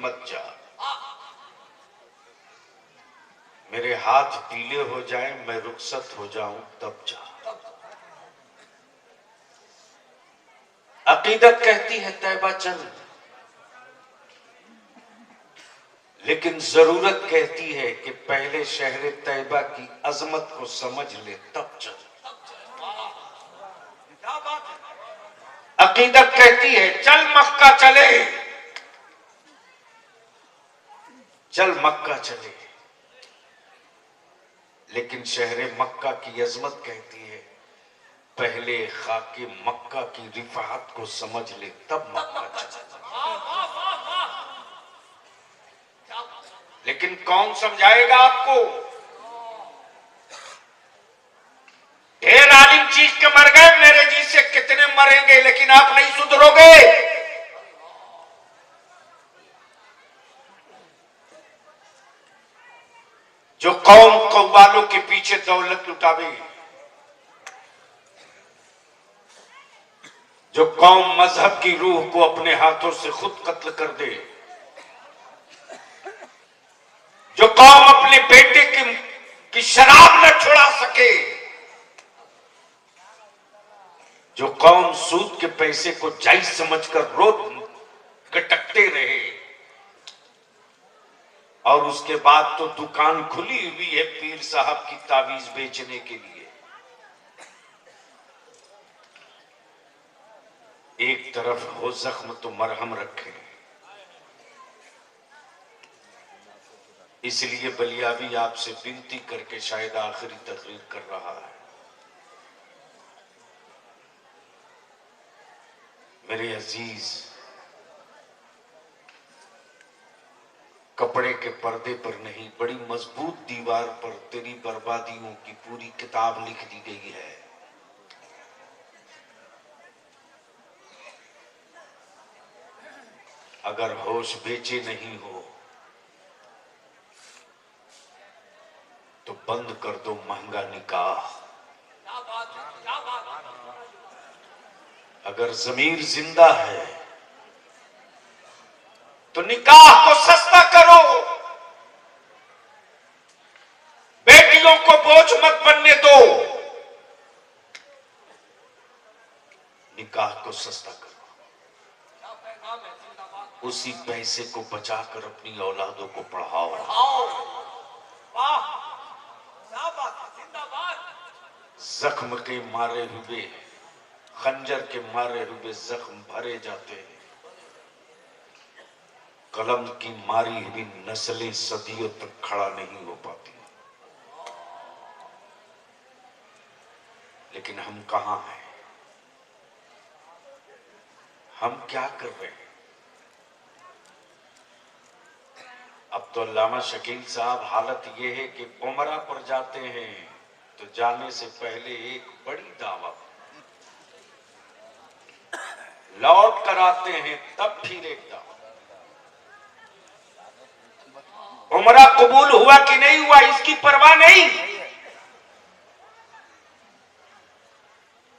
मत जा, मेरे हाथ पीले हो जाए, मैं रुखसत हो जाऊं तब जा। अकीदत कहती है तैबा चल, लेकिन जरूरत कहती है कि पहले शहर तैबा की अजमत को समझ ले तब चल। अकीदत कहती है चल मक्का चले, चल मक्का चले, लेकिन शहर मक्का की अजमत कहती है पहले खाके मक्का की रिफात को समझ ले तब मक्का चले। लेकिन कौन समझाएगा आपको? ढेर आलिम चीख के मर गए, मेरे जी से कितने मरेंगे, लेकिन आप नहीं सुधरोगे। जो कौम कव्वालों के पीछे दौलत लुटावे, जो कौम मजहब की रूह को अपने हाथों से खुद कत्ल कर दे, जो कौम अपने बेटे की शराब न छुड़ा सके, जो कौम सूद के पैसे को जायज समझकर रोज गटकते रहे और उसके बाद तो दुकान खुली हुई है पीर साहब की तावीज बेचने के लिए। एक तरफ हो जख्म तो मरहम रखे, इसलिए बलियावी आपसे विनती करके शायद आखिरी तकरीर कर रहा है। मेरे अजीज, कपड़े के पर्दे पर नहीं, बड़ी मजबूत दीवार पर तेरी बर्बादियों की पूरी किताब लिख दी गई है। अगर होश बेचे नहीं हो तो बंद कर दो महंगा निकाह। अगर जमीर जिंदा है तो निकाह को सस्ता करो, बेटियों को बोझ मत बनने दो, निकाह को सस्ता करो। उसी पैसे को बचाकर अपनी औलादों को पढ़ाओ। जख्म के मारे हुए, खंजर के मारे हुए जख्म भरे जाते हैं, कलम की मारी हुई नस्लें सदियों तक खड़ा नहीं हो पाती। लेकिन हम कहां हैं? हम क्या कर रहे हैं? अब तो अल्लामा शकील साहब, हालत यह है कि उमरा पर जाते हैं तो जाने से पहले एक बड़ी दावत, लौट कर आते हैं तब फिर एक दावत। उमरा कबूल हुआ कि नहीं हुआ इसकी परवाह नहीं।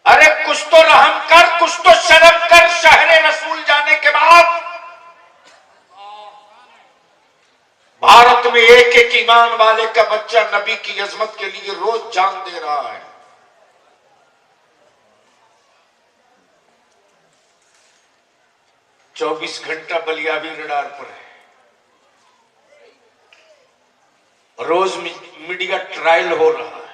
अरे कुछ तो रहम कर, कुछ तो शर्म कर। शहरे रसूल जाने के बाद भारत में एक एक ईमान वाले का बच्चा नबी की अजमत के लिए रोज जान दे रहा है। चौबीस घंटा बलियावी रडार पर है। रोज मीडिया ट्रायल हो रहा है।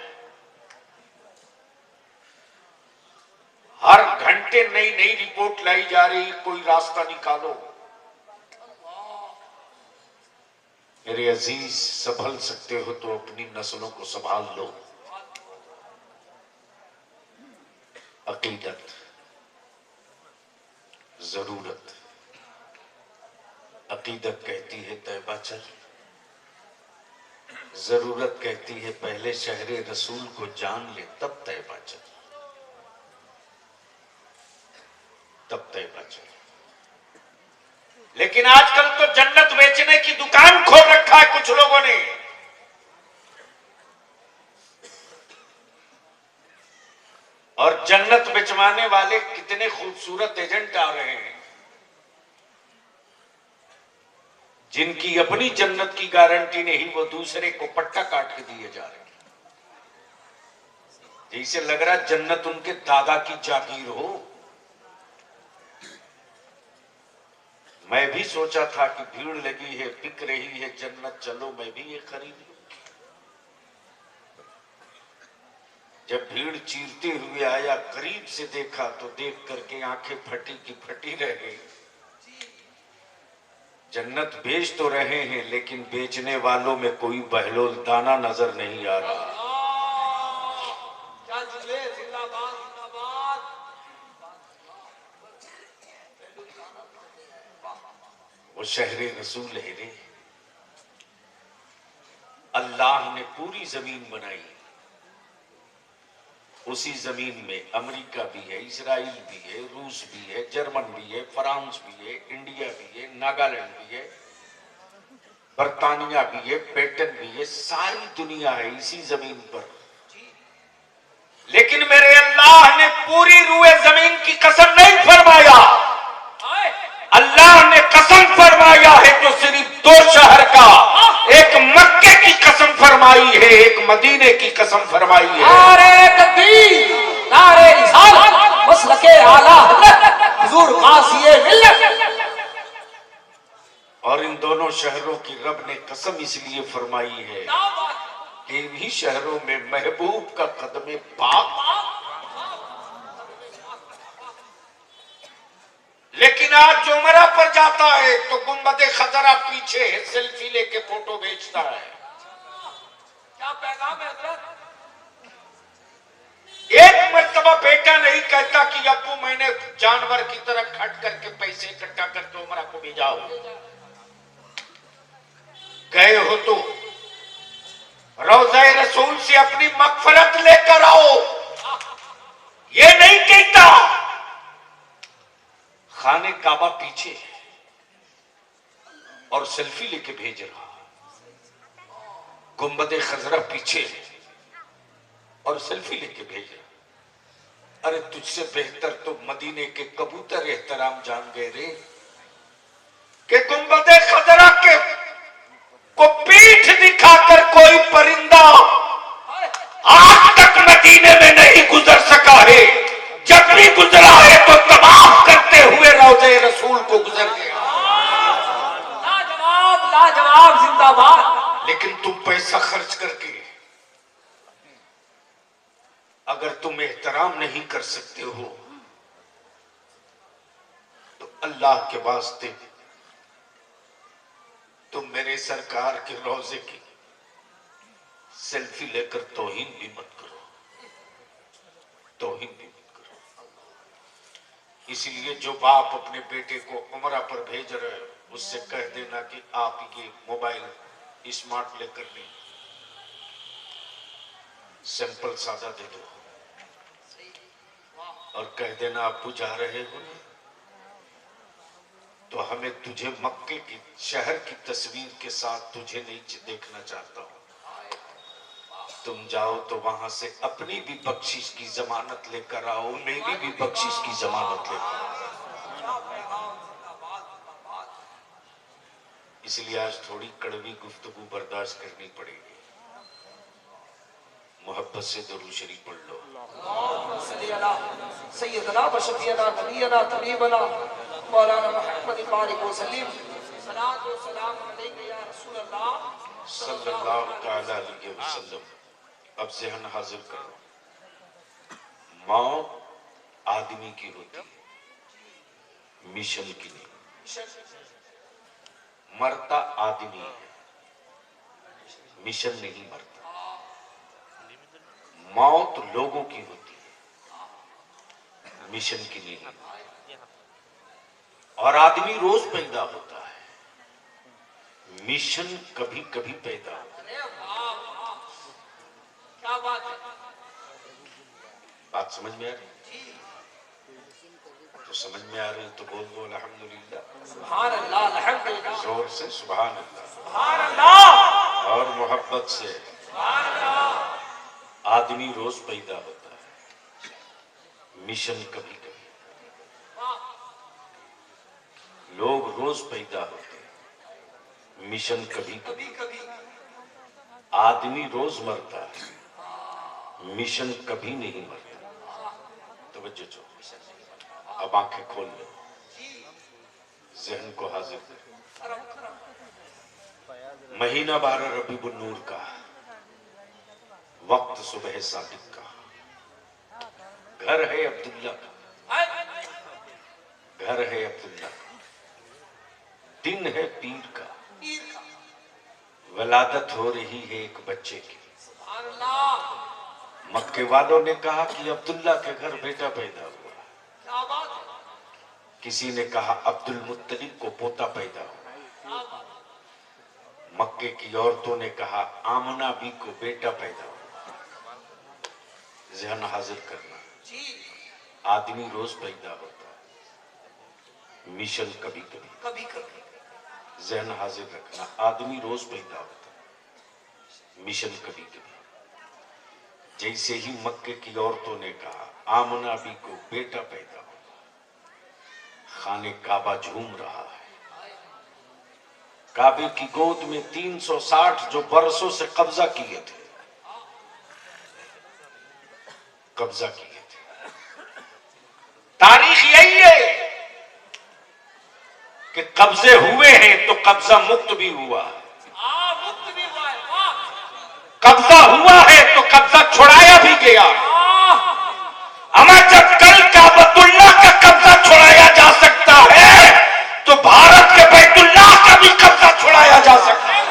हर घंटे नई नई रिपोर्ट लाई जा रही, कोई रास्ता निकालो। मेरे अजीज, संभल सकते हो तो अपनी नस्लों को संभाल लो। अकीदत, जरूरत। अकीदत कहती है तैबा चल, जरूरत कहती है पहले शहरे रसूल को जान ले तब तैबा चल, तब तैबा चल। लेकिन आजकल तो जन्नत बेचने की दुकान खोल रखा है कुछ लोगों ने। और जन्नत बेचवाने वाले कितने खूबसूरत एजेंट आ रहे हैं। जिनकी अपनी जन्नत की गारंटी नहीं, वो दूसरे को पट्टा काट के दिए जा रहे हैं। जैसे लग रहा जन्नत उनके दादा की जागीर हो। मैं भी सोचा था कि भीड़ लगी है, बिक रही है जन्नत, चलो मैं भी ये खरीद लूं। जब भीड़ चीरते हुए आया, करीब से देखा तो देख करके आंखें फटी की फटी रह गई। जन्नत बेच तो रहे हैं, लेकिन बेचने वालों में कोई बहलोल दाना नजर नहीं आ रहा। वो शहरे रसूल है रे। अल्लाह ने पूरी जमीन बनाई, उसी जमीन में अमेरिका भी है, इजराइल भी है, रूस भी है, जर्मन भी है, फ्रांस भी है, इंडिया भी है, नागालैंड भी है, बर्तानिया भी है, ब्रिटेन भी है, सारी दुनिया है इसी जमीन पर। लेकिन मेरे अल्लाह ने पूरी रूए जमीन की कसम नहीं फरमाया। अल्लाह ने कसम फरमाया है तो सिर्फ दो शहर का, एक मक्के की कसम फरमाई है, एक मदीने की कसम फरमाई है। नारे तकबीर, नारे रिसालत, मसलके आला हज़रत हुजूर कासिए मिल्लत। और इन दोनों शहरों की रब ने कसम इसलिए फरमाई है कि इन्हीं शहरों में महबूब का कदम पाक। लेकिन आज जो उमरा पर जाता है तो गुंबदे खजरा पीछे है, सेल्फी लेके फोटो भेजता है। क्या पैगाम है हज़रत? एक मर्तबा बेटा नहीं कहता कि अब्बू मैंने जानवर की तरह खट करके पैसे इकट्ठा करके उमरा को भेजाओ। गए हो तो रोज़े रसूल से अपनी मगफरत लेकर आओ, ये नहीं कहता। खाने काबा पीछे और सेल्फी लेके भेज रहा, गुंबदे खजरा पीछे और सेल्फी लेके भेज रहा। अरे तुझसे बेहतर तो मदीने के कबूतर एहतराम जान गए रे, कि गुंबदे खजरा के को पीठ दिखाकर कोई परिंदा आज तक मदीने में नहीं गुजर सका है। जब भी गुजरा है तो तबाह करते हुए रोज़े रसूल को गुजर गया। लाजवाब, लाजवाब, जिंदाबाद। लेकिन तुम पैसा खर्च करके अगर तुम एहतराम नहीं कर सकते हो तो अल्लाह के वास्ते तुम मेरे सरकार के रोजे की सेल्फी लेकर तौहीन भी मत करो, तौहीन भी मत करो। इसलिए जो बाप अपने बेटे को उमरा पर भेज रहे हो, उससे कह देना कि आप ये मोबाइल स्मार्ट लेकर नहीं, सिंपल सादा दे दो और कह देना आप जा रहे हो ना, तो हमें तुझे मक्के की शहर की तस्वीर के साथ तुझे नहीं देखना चाहता हूं। तुम जाओ तो वहां से अपनी भी बख्शिश की जमानत लेकर आओ, मेरी भी बख्शिश की जमानत लेकर आओ। इसलिए आज थोड़ी कड़वी गुफ्तगू बर्दाश्त करनी पड़ेगी। मोहब्बत से दरूद शरीफ पढ़ लो। सैयदना व शफीना नबीना तबीबना मौलाना मुहम्मद बारिक वसल्लम, सलात व सलाम अलैका या रसूल अल्लाह सल्लल्लाहु तआला अलैहि वसल्लम। अब ज़हन हाजिर करो, मौत आदमी की होती है, मिशन की नहीं। मरता आदमी है, मिशन नहीं मरता। मौत लोगों की होती है, मिशन की नहीं। और आदमी रोज पैदा होता है, मिशन कभी कभी पैदा होता है। क्या बात है? बात समझ में आ रही? तो समझ में आ रही तो बोल दो अल्हम्दुलिल्लाह। सुभान अल्लाह, अल्हम्दुलिल्लाह। जोर से सुभान अल्लाह। सुभान अल्लाह। और मोहब्बत से सुभान अल्लाह। आदमी रोज पैदा होता है, मिशन कभी कभी। लोग रोज पैदा होते हैं, मिशन कभी कभी कभी आदमी रोज मरता है, मिशन कभी नहीं मरता। तवज्जो जो, अब आंखें खोल लो, जहन को हाजिर करो। महीना 12 रबीउल नूर का, वक्त सुबह सादिक का, घर है अब्दुल्ला का, घर है अब्दुल्ला का, दिन है पीर का, वलादत हो रही है एक बच्चे की। मक्के वालों ने कहा कि अब्दुल्ला के घर बेटा पैदा हुआ, किसी ने कहा अब्दुल मुत्तलिब को पोता पैदा हुआ, मक्के की औरतों ने कहा आमना बी को बेटा पैदा हुआ। जहन हाजिर करना, आदमी रोज पैदा होता है, मिशन कभी कभी, कभी कभी जहन हाजिर रखना, आदमी रोज पैदा होता है, मिशन कभी कभी। जैसे ही मक्के की औरतों ने कहा आमना बी को बेटा पैदा हुआ, खाने काबा झूम रहा है। काबे की गोद में 360 जो बरसों से कब्जा किए थे, कब्जा किए थे। तारीख यही है कि कब्जे हुए हैं तो कब्जा मुक्त भी हुआ है, मुक्त भी हुआ है, कब्जा हुआ है तो कब्जा छुड़ाया भी गया। अमा जब कल काबतुल्लाह का कब्जा छुड़ाया जा सकता है तो भारत के बैतुल्लाह का भी कब्जा छुड़ाया जा सकता है।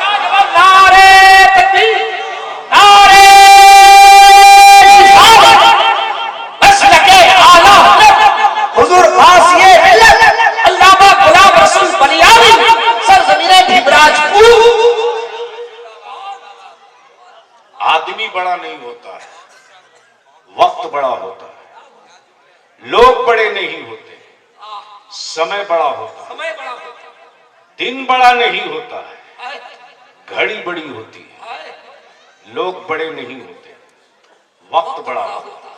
नारे तकबीर, नारे बस लगे आला हुजूर खासिए अल्लामा गुलाम रसूल बलियावी सरजमीने भीमराजपुर। आदमी बड़ा नहीं होता है, वक्त बड़ा होता है। लोग बड़े नहीं होते, समय बड़ा होता है। समय बड़ा होता दिन बड़ा नहीं होता है, है, घड़ी बड़ी होती है। लोग बड़े नहीं होते, वक्त बड़ा होता है।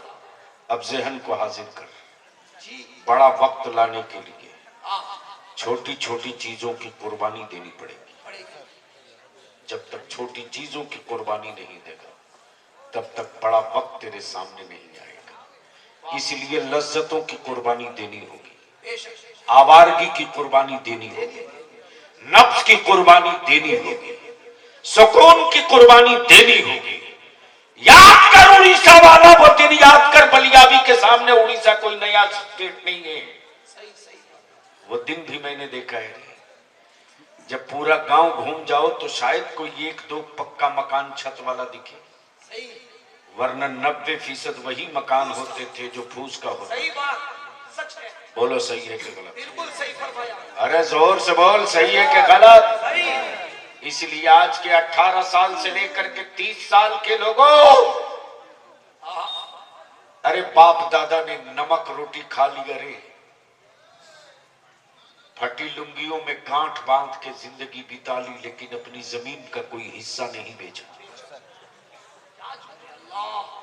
अब जहन को हाजिर कर, बड़ा वक्त लाने के लिए छोटी छोटी चीजों की कुर्बानी देनी पड़ेगी। जब तक छोटी चीजों की कुर्बानी नहीं देगा तब तक बड़ा वक्त तेरे सामने नहीं आएगा। इसलिए लज्जतों की कुर्बानी देनी होगी, आवारगी की कुर्बानी देनी होगी, नफ्स की कुर्बानी देनी होगी, सुकून की कुर्बानी देनी होगी। याद कर उड़ीसा वाला वो दिन, याद कर बलियावी के सामने उड़ीसा कोई नया स्टेट नहीं है। वो दिन भी मैंने देखा है। जब पूरा गांव घूम जाओ तो शायद कोई एक दो पक्का मकान छत वाला दिखे, वरना 90% वही मकान होते थे जो फूस का होता। सही बात, सच है। बोलो सही है कि गलत? बिल्कुल सही फरमाया। अरे जोर से बोल, सही है कि गलत? सही। इसलिए आज के 18 साल से लेकर के 30 साल के लोगों, अरे बाप दादा ने नमक रोटी खा ली, अरे फटी लुंगियों में गांठ बांध के जिंदगी बिता ली, लेकिन अपनी जमीन का कोई हिस्सा नहीं बेचा,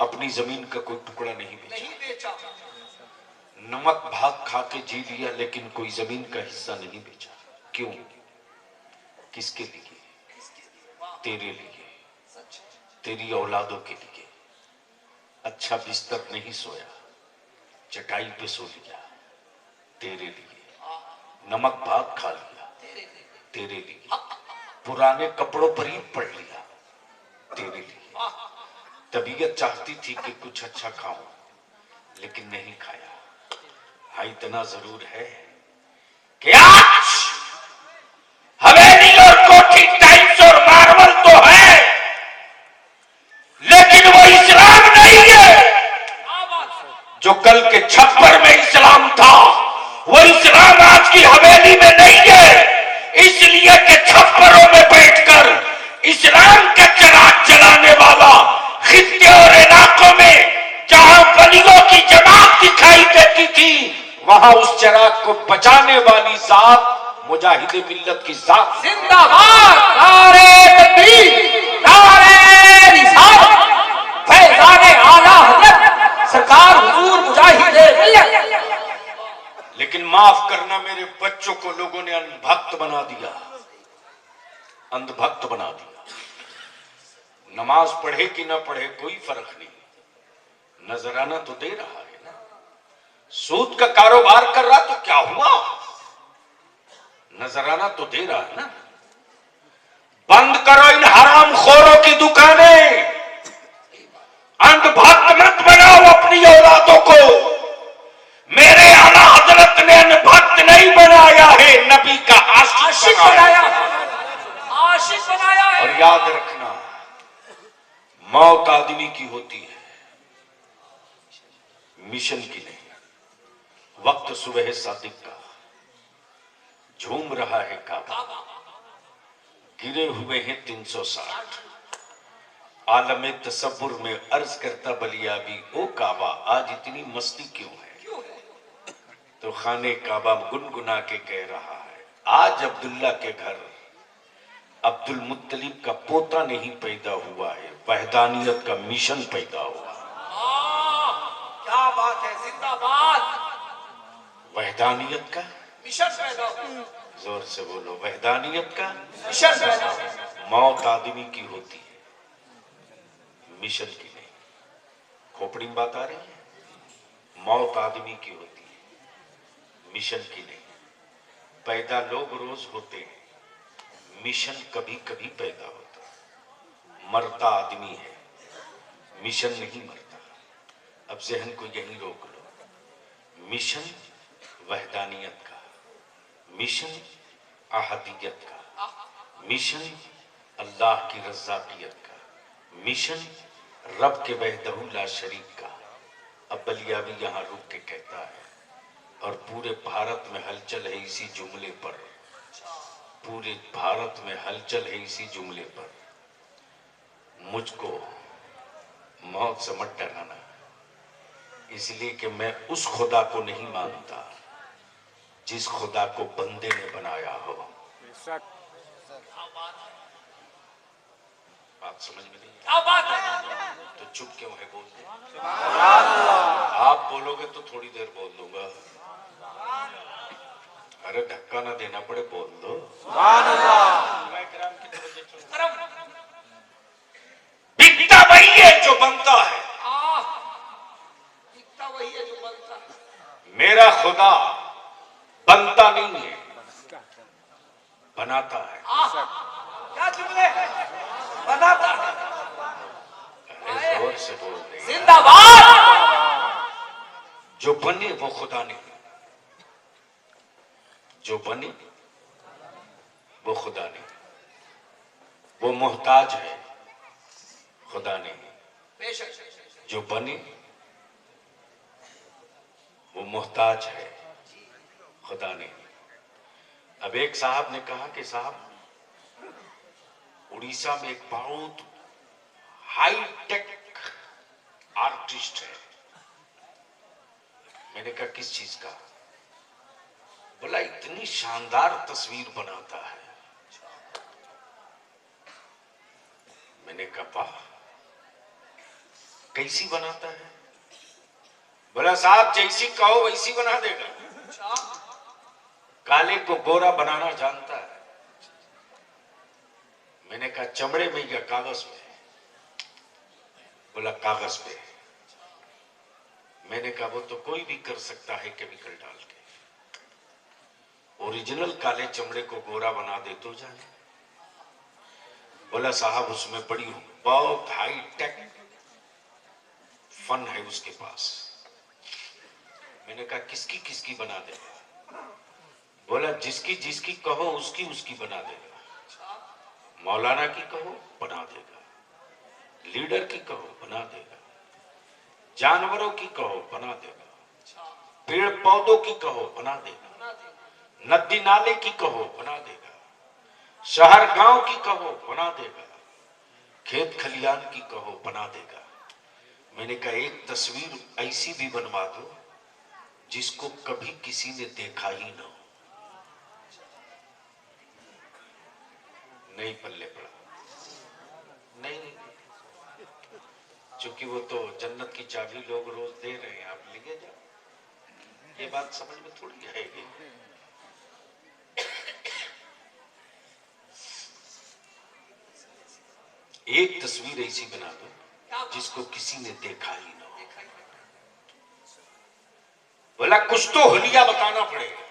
अपनी जमीन का कोई टुकड़ा नहीं बेचा। नमक भात खा के जी लिया, लेकिन कोई जमीन का हिस्सा नहीं बेचा। क्यों? किसके लिए? तेरे लिए, तेरी औलादों के लिए। अच्छा बिस्तर नहीं सोया, चटाई पे सो लिया, तेरे लिए। नमक भात खा लिया, तेरे लिए। पुराने कपड़ों पर ईद पड़ लिया, तेरे लिए। तबीयत चाहती थी कि कुछ अच्छा खाऊं, लेकिन नहीं खाया। हाँ, इतना जरूर है कि आज हवेली और कोठी टाइल्स और मार्बल तो है, लेकिन वो इस्लाम नहीं है। जो कल के छप्पर में इस्लाम था, वो इस्लाम आज की हवेली में नहीं है। इसलिए कि छप्परों में बैठकर इस्लाम का चिराग जलाने वाला खित्ते और इलाकों में जहां वलियों की जमात दिखाई देती थी, वहां उस चिराग को बचाने वाली जात मुजाहिदे मिल्लत की जात जिंदाबाद। नारे तकबीर, नारे रिसालत, फैज़ाने आला हज़रत सरकार हुजूर मुजाहिदे मिल्लत। लेकिन माफ करना, मेरे बच्चों को लोगों ने अनभक्त बना दिया। अंधभक्त बना दिया। नमाज पढ़े कि ना पढ़े कोई फर्क नहीं, नजराना तो दे रहा है ना। सूद का कारोबार कर रहा तो क्या हुआ, नजराना तो दे रहा है ना। बंद करो इन हराम खोरों की दुकानें, अंधभक्त मत बनाओ अपनी औलादों को। मेरे आला हजरत ने अंधभक्त नहीं बनाया है, नबी का आशिक बनाया है। आशिक बनाया है। और याद रखना, मौत आदमी की होती है, मिशन की नहीं। वक्त सुबह सादिक का, झूम रहा है काबा, गिरे हुए हैं 360। आलम तसव्वुर में अर्ज करता बलियाबी, ओ काबा आज इतनी मस्ती क्यों है। तो खाने काबा गुनगुना के कह रहा है, आज अब्दुल्ला के घर अब्दुल मुत्तलिब का पोता नहीं पैदा हुआ है, वहदानियत का मिशन पैदा हुआ। क्या बात है, जिंदाबाद। वहदानियत का मिशन पैदा हुआ। जोर से बोलो, वहदानियत का मिशन पैदा हुआ। मौत आदमी की होती है, मिशन की नहीं। खोपड़ी में बात आ रही है, मौत आदमी की होती है, मिशन की नहीं। पैदा लोग रोज होते हैं, मिशन कभी कभी पैदा होता है। मरता आदमी है, मिशन नहीं मरता। अब जहन को यहीं रोक लो। मिशन वहदानियत का, मिशन अहदियत का, मिशन अल्लाह की रज़ाकियत का, मिशन रब के वहदहू ला शरीक का। अब बलियावी यहां रुक के कहता है, और पूरे भारत में हलचल है इसी जुमले पर, पूरे भारत में हलचल है इसी जुमले पर। मुझको मौत से मत डराना, इसलिए कि मैं उस खुदा को नहीं मानता जिस खुदा को बंदे ने बनाया हो। बात समझ में नहीं क्या बात है। तो चुप क्यों है, बोल दे। आप बोलोगे तो थोड़ी देर बोल दूंगा। अरे धक्का ना देना पड़े, बोल दो। बिकता वही है जो बनता है, दिखता वही है जो बनता है। मेरा खुदा बनता नहीं है, बनाता है। क्या जुमले, बनाता है। अरे जोर से बोल दे। जिंदाबाद। जो बने वो खुदा नहीं, जो बने वो खुदा नहीं। वो मोहताज है, खुदा नहीं। जो बने वो मोहताज है, खुदा नहीं। अब एक साहब ने कहा कि साहब उड़ीसा में एक बहुत हाई टेक आर्टिस्ट है। मैंने कहा किस चीज का। बोला इतनी शानदार तस्वीर बनाता है। मैंने कहा वाह, कैसी बनाता है। बोला साहब जैसी कहो वैसी बना देगा, काले को गोरा बनाना जानता है। मैंने कहा चमड़े में या कागज में। बोला कागज पे। मैंने कहा वो तो कोई भी कर सकता है केमिकल डाल के, ओरिजिनल काले चमड़े को गोरा बना दे तो जाने। बोला साहब उसमें बड़ी बहुत हाई टेक फन है उसके पास। मैंने कहा किसकी किसकी बना देगा। बोला जिसकी जिसकी कहो उसकी उसकी बना देगा। मौलाना की कहो बना देगा, लीडर की कहो बना देगा, जानवरों की कहो बना देगा, पेड़ पौधों की कहो बना देगा, नदी नाले की कहो बना देगा, शहर गांव की कहो बना देगा, खेत खलियान की कहो बना देगा। मैंने कहा एक तस्वीर ऐसी भी बनवा दो जिसको कभी किसी ने देखा ही ना हो। नहीं पल्ले पड़ा, नहीं, क्योंकि वो तो जन्नत की चाबी लोग रोज दे रहे हैं, आप लेके जाओ। ये बात समझ में थोड़ी आएगी। एक तस्वीर ऐसी बना दो जिसको किसी ने देखा ही ना हो। बोला कुछ तो हुलिया बताना पड़ेगा।